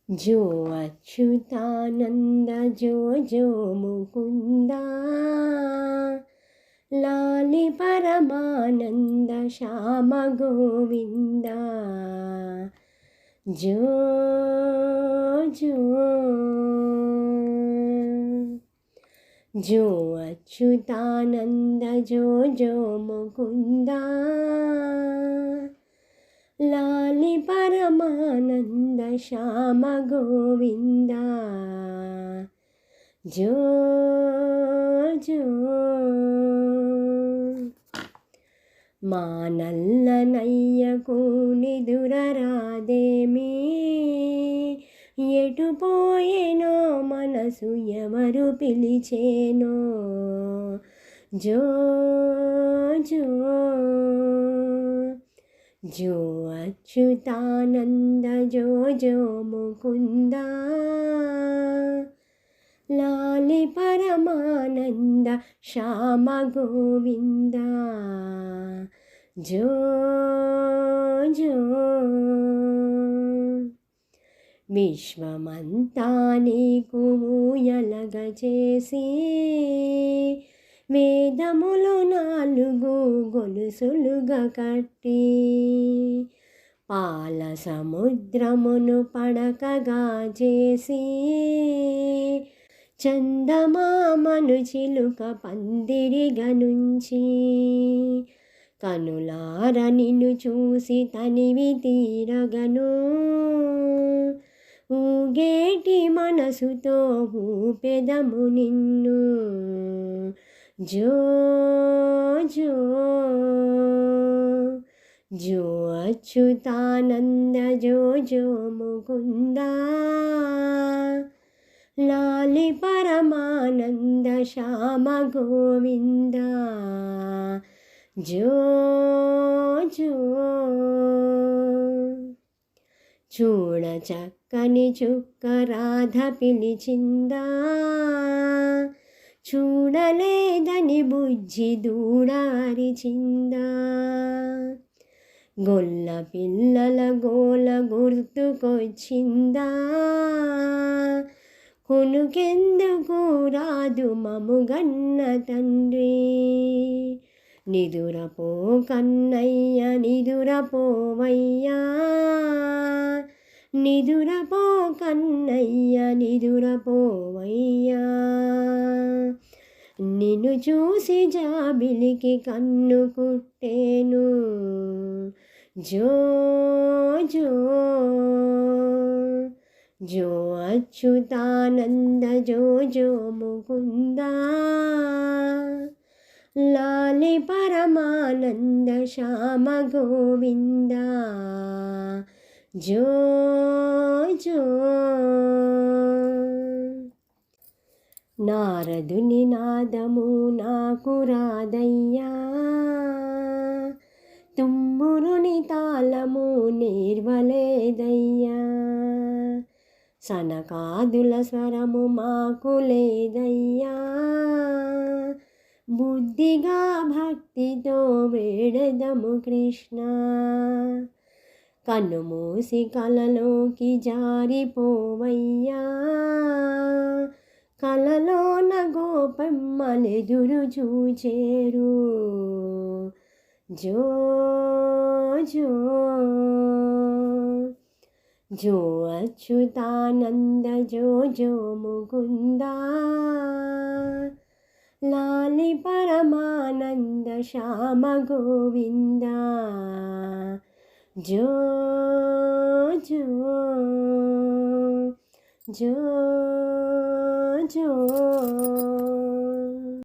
जो अच्युतानंद जो जो मुकुंदा लाली परमानंद श्याम गोविंदा जो जो अच्युतानंद जो जो मुकुंदा लाली परमानंद श्याम गोविंदा जो మానల్లనయ్యకు నిదురరాదేమి ఎటుపోయేనో మనసు ఎవరు పిలిచేనో జో జో जो अच्युतानंद जो जो मुकुंदा लाली परमानंद श्याम गोविंदा जो विश्वमंता नीकु ఊయలగచేసి వేదములు నాలుగు గొలుసులుగా కట్టి పాల సముద్రమును పడకగా చేసి చందమామను చిలుక పందిరిగా నుంచి కనులార నిన్ను చూసి తనివి తీరగను ఊగేటి మనసుతో ఊపెదము నిన్ను जो अच्युतानंद जो जो मुकुंदा लाली परमानंद श्याम गोविंदा जो చూడ చక్కని చుక్క రాధ పిలిచిందా చూడలేదని బుజ్జి దూడారిచిందా గొల్ల పిల్లల గోల గుర్తుకొచ్చిందా కొనుకెందుకు రాదు మముగన్న తండ్రి నిదురపో కన్నయ్య నిదురపోవయ్యా నిదురపో కన్నయ్య నిదురపోవయ్యా నిన్ను చూసి జాబిలికి కన్ను కుట్టేను జో అచ్యుతానంద జో ముకుందా లాలి పరమానంద శ్యామ గోవిందా जो నారదుని నాదము నాకు రాదయ్యా తుమ్మురుని తాళము నేర్వలేదయ్యా సనకాదుల స్వరము మాకు లేదయ్యా బుద్ధిగా భక్తితో వేడదము కృష్ణ కన్నుమూసి కలలోకి జారిపోవయ్యా కలలోన గోపమ్మలెదురు చూచేరు జో అచ్యుతానంద జో ముకుందా లాలి పరమానంద శ్యామ గోవిందా जो जो